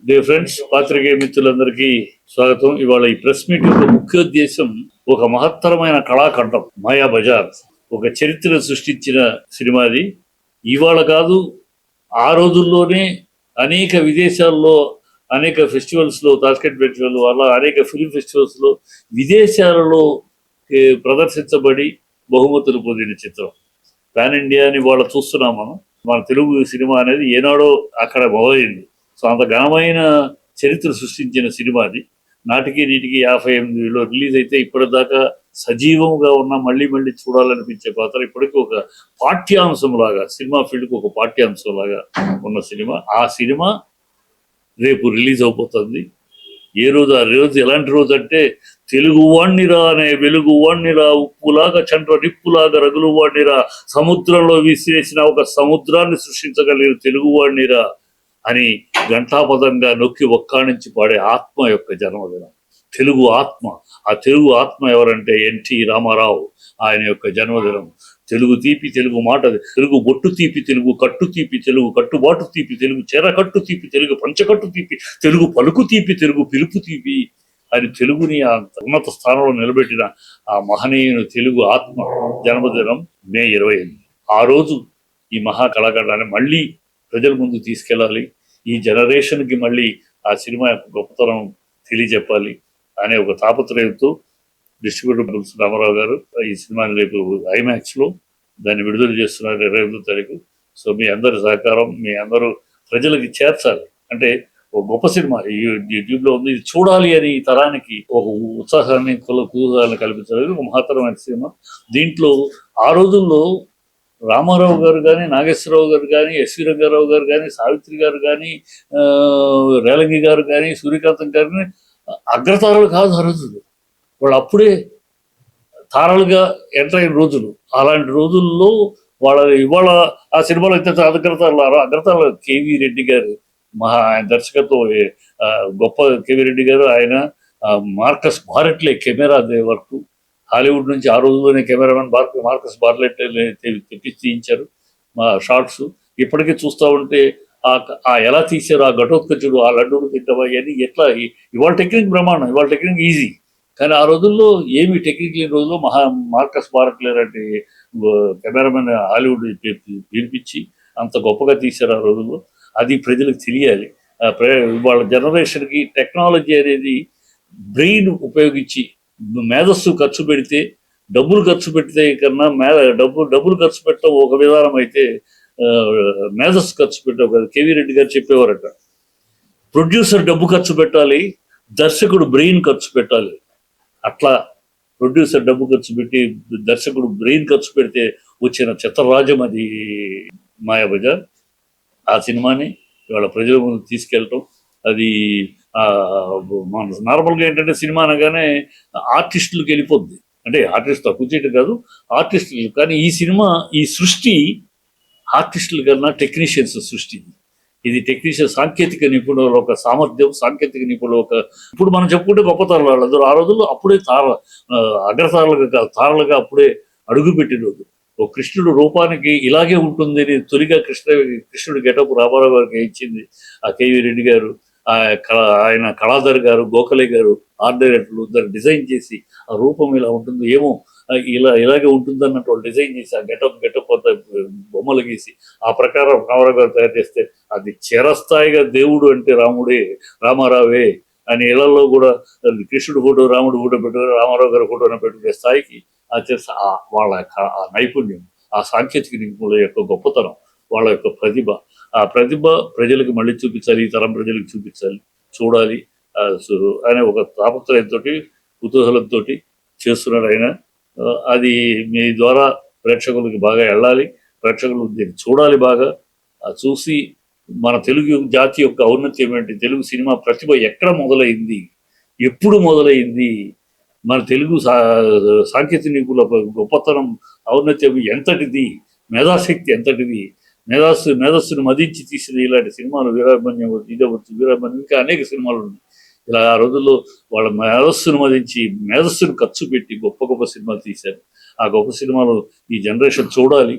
Dear friends, పాత్రికేయ మిత్రులందరికీ స్వాగతం. ఇవాళ ఈ ప్రెస్ మీట్ యొక్క ముఖ్యోద్దేశం ఒక మహత్తరమైన కళాఖండం మాయా బజార్, ఒక చరిత్ర సృష్టించిన సినిమాది. ఇవాళ కాదు, ఆ రోజుల్లోనే అనేక విదేశాల్లో అనేక ఫెస్టివల్స్లో, తాస్కెట్ ఫెస్టివల్ అలా అనేక ఫిల్మ్ ఫెస్టివల్స్లో విదేశాలలో ప్రదర్శించబడి బహుమతులు పొందిన చిత్రం. పాన్ ఇండియా అని వాళ్ళ చూస్తున్నాం మనం. మన తెలుగు సినిమా అనేది ఏనాడో అక్కడ మొదలైంది. సో అంత ఘనమైన చరిత్ర సృష్టించిన సినిమా అది. నాటికి నీటికి 58లో రిలీజ్ అయితే ఇప్పటిదాకా సజీవంగా ఉన్న, మళ్ళీ మళ్ళీ చూడాలనిపించే పాత్ర. ఇప్పటికీ ఒక పాఠ్యాంశం లాగా, సినిమా ఫీల్డ్కి ఒక పాఠ్యాంశం లాగా ఉన్న సినిమా. ఆ సినిమా రేపు రిలీజ్ అవబోతుంది. ఏ రోజు? ఆ రోజు ఎలాంటి రోజు అంటే, తెలుగు వాణ్ణిరా అనే వెలుగు వాణ్ణిరా, ఉప్పులాగా చండ్ర నిప్పులాగా రగులు వాణ్ణిరా, సముద్రంలో విసిరేసిన ఒక సముద్రాన్ని సృష్టించగలిగిన తెలుగు వాణ్ణిరా అని ఘంటాపదంగా నొక్కి ఒక్కాణించి పాడే ఆత్మ యొక్క జన్మదినం, తెలుగు ఆత్మ. ఆ తెలుగు ఆత్మ ఎవరంటే ఎన్టీ రామారావు. ఆయన యొక్క జన్మదినం. తెలుగు తీపి, తెలుగు మాట, తెలుగు బొట్టు తీపి, తెలుగు కట్టు తీపి, తెలుగు కట్టుబాటు తీపి, తెలుగు చెరకట్టు తీపి, తెలుగు పంచకట్టు తీపి, తెలుగు పలుకు తీపి, తెలుగు పిలుపు తీపి అని తెలుగుని ఆ ఉన్నత స్థానంలో నిలబెట్టిన ఆ మహనీయుని తెలుగు ఆత్మ జన్మదినం మే 28. ఆ రోజు ఈ మహాకళాఖండాన్ని మళ్ళీ ప్రజల ముందు తీసుకెళ్ళాలి. ఈ జనరేషన్కి మళ్ళీ ఆ సినిమా యొక్క గొప్పతనం తెలియజెప్పాలి అనే ఒక తాపత్రయంతో డిస్ట్రిబ్యూటర్ రామారావు గారు ఈ సినిమాని రేపు ఐమాక్స్లో దాన్ని విడుదల చేస్తున్నారు 28వ తారీఖు. సో మీ అందరి సహకారం, మీ అందరూ ప్రజలకి చేర్చాలి. అంటే ఒక గొప్ప సినిమా యూట్యూబ్లో ఉంది, ఇది చూడాలి అని ఈ తరానికి ఒక ఉత్సాహాన్ని, కుతూహలాన్ని కల్పించాలి. ఒక మహత్తరమైన సినిమా. దీంట్లో ఆ రోజుల్లో రామారావు గారు కానీ, నాగేశ్వరరావు గారు కానీ, ఎస్వి రంగారావు గారు కానీ, సావిత్రి గారు కానీ, రేలంగి గారు కానీ, సూర్యకాంతం గారు కానీ అగ్రతారలు కాదు ఆ రోజులు. వాళ్ళు అప్పుడే తారలుగా ఎంటర్ అయిన రోజులు. అలాంటి రోజుల్లో ఇవాళ ఆ సినిమాలో అయితే అగ్రతారలు కేవీ రెడ్డి గారు, ఆయన దర్శకత్వం గొప్ప కేవీ రెడ్డి గారు. ఆయన మార్కస్ బారెట్లే కెమెరా వర్క్. హాలీవుడ్ నుంచి ఆ రోజుల్లోనే కెమెరామెన్ మార్కస్ బార్లెట్ తెప్పించి తీయించారు మా షార్ట్స్. ఇప్పటికీ చూస్తూ ఉంటే ఆ ఎలా తీశారు, ఆ ఘటోత్కచుడు, ఆ లడ్డూలు తింటావా, ఇవన్నీ ఎట్లా. ఇవాళ టెక్నిక్ బ్రహ్మాండం, ఇవాళ టెక్నిక్ ఈజీ. కానీ ఆ రోజుల్లో ఏమి టెక్నిక్ లేని రోజుల్లో మార్కస్ బార్లెట్ లాంటి కెమెరామెన్ హాలీవుడ్ పిలిపించి అంత గొప్పగా తీశారు ఆ రోజుల్లో. అది ప్రజలకు తెలియాలి. వాళ్ళ జనరేషన్కి టెక్నాలజీ అనేది బ్రెయిన్ ఉపయోగించి మేధస్సు ఖర్చు పెడితే, డబ్బులు ఖర్చు పెడితే కన్నా డబ్బులు ఖర్చు పెట్టడం ఒక విధానం అయితే, మేధస్సు ఖర్చు పెట్టడం కదా. కేవీ రెడ్డి గారు చెప్పేవారట, ప్రొడ్యూసర్ డబ్బు ఖర్చు పెట్టాలి, దర్శకుడు బ్రెయిన్ ఖర్చు పెట్టాలి. అట్లా ప్రొడ్యూసర్ డబ్బు ఖర్చు పెట్టి దర్శకుడు బ్రెయిన్ ఖర్చు పెడితే వచ్చిన చిత్రరాజ్యం అది మాయాబజార్. ఆ సినిమాని ఇవాళ ప్రజల ముందు తీసుకెళ్ళటం, అది నార్మల్గా ఏంటంటే సినిమా అనగానే ఆర్టిస్టులకు వెళ్ళిపోద్ది. అంటే ఆర్టిస్ట్ తక్కువ చేయటం కాదు, ఆర్టిస్టులు. కానీ ఈ సినిమా, ఈ సృష్టి ఆర్టిస్టుల కన్నా టెక్నీషియన్స్ సృష్టి. ఇది టెక్నీషియన్, సాంకేతిక నిపుణుల ఒక సామర్థ్యం, సాంకేతిక నిపుణుల ఒక. ఇప్పుడు మనం చెప్పుకుంటే గొప్ప తారలు వాళ్ళందరూ. ఆ రోజుల్లో అప్పుడే అగ్రతారలుగా కాదు, తారలుగా అప్పుడే అడుగుపెట్టిన రోజు. ఒక కృష్ణుడు రూపానికి ఇలాగే ఉంటుంది అని తొలిగా కృష్ణుడు గెటప్ రామారావు గారికి ఇచ్చింది ఆ కేవీ రెడ్డి గారు. ఆయన కళాధర్ గారు, గోఖలే గారు, ఆర్ట్ డైరెక్టర్లు దాన్ని డిజైన్ చేసి ఆ రూపం ఇలా ఉంటుంది, ఏమో ఇలాగే ఉంటుంది అన్నట్టు వాళ్ళు డిజైన్ చేసి ఆ గెటప్ అంతా బొమ్మలు గీసి ఆ ప్రకారం రామారావు గారు తయారు చేస్తే అది చిరస్థాయిగా దేవుడు అంటే రామారావే అని ఇళ్లలో కూడా కృష్ణుడు ఫోటో, రాముడు ఫోటో పెట్టుకుని రామారావు గారి ఫోటోని పెట్టుకునే స్థాయికి వాళ్ళ ఆ నైపుణ్యం, ఆ సాంకేతిక నిపుణుల యొక్క గొప్పతనం, వాళ్ళ యొక్క ప్రతిభ, ఆ ప్రతిభ ప్రజలకు మళ్ళీ చూపించాలి, ఈ తరం ప్రజలకు చూపించాలి, చూడాలి అనే ఒక తాపత్రయంతో, కుతూహలంతో చేస్తున్నాడు ఆయన. అది మీ ద్వారా ప్రేక్షకులకి బాగా వెళ్ళాలి, ప్రేక్షకులు దీన్ని చూడాలి బాగా. చూసి మన తెలుగు జాతి యొక్క ఔన్నత్యం ఏంటి, తెలుగు సినిమా ప్రతిభ ఎక్కడ మొదలైంది, ఎప్పుడు మొదలైంది, మన తెలుగు సాంకేతిక నిపుణుల గొప్పతనం, ఔన్నత్యం ఎంతటిది, మేధాశక్తి ఎంతటిది, మేధస్సును మదించి తీసిన ఇలాంటి సినిమాలు వీరాభిమన్యం ఇదవచ్చు, వీరాభిమన్యం, ఇంకా అనేక సినిమాలు ఉన్నాయి. ఇలా ఆ రోజుల్లో వాళ్ళ మేధస్సును ఖర్చు పెట్టి గొప్ప గొప్ప సినిమాలు తీశారు. ఆ గొప్ప సినిమాలు ఈ జనరేషన్ చూడాలి,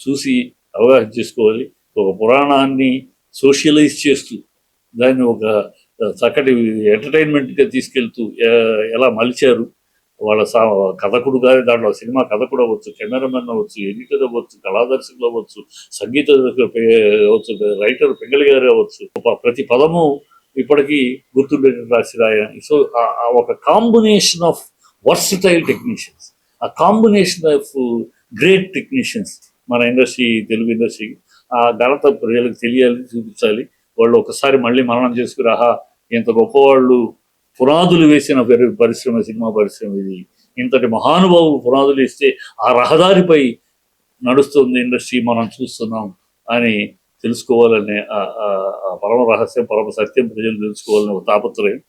చూసి అవగాహన చేసుకోవాలి. ఒక పురాణాన్ని సోషలైజ్ చేస్తూ దాన్ని ఒక చక్కటి ఎంటర్టైన్మెంట్గా తీసుకెళ్తూ ఎలా మలిచారు. వాళ్ళ కథకుడు కానీ దాంట్లో సినిమా కథకుడు అవ్వచ్చు, కెమెరామెన్ అవ్వచ్చు, ఎడిటర్ అవ్వచ్చు, కళాదర్శకులు అవ్వచ్చు, సంగీత దర్శకులు అవ్వచ్చు, రైటర్ పింగళి గారు అవ్వచ్చు. ప్రతి పదము ఇప్పటికీ గుర్తుండేటట్టు రాసిన ఆయన. సో ఒక కాంబినేషన్ ఆఫ్ వర్సటైల్ టెక్నీషియన్స్, ఆ కాంబినేషన్ ఆఫ్ గ్రేట్ టెక్నీషియన్స్ మన ఇండస్ట్రీ, తెలుగు ఇండస్ట్రీకి ఆ ఘనత ప్రజలకు తెలియాలి, చూపించాలి. వాళ్ళు ఒకసారి మళ్ళీ మననం చేసుకుని ఆహా ఇంత గొప్పవాళ్ళు పునాదులు వేసిన పరిశ్రమ, సినిమా పరిశ్రమ ఇది, ఇంతటి మహానుభావులు పునాదులు ఇస్తే ఆ రహదారిపై నడుస్తుంది ఇండస్ట్రీ, మనం చూస్తున్నాం అని తెలుసుకోవాలనే ఆ పరమ రహస్యం, పరమ సత్యం ప్రజలు తెలుసుకోవాలనే ఒక తాపత్రయం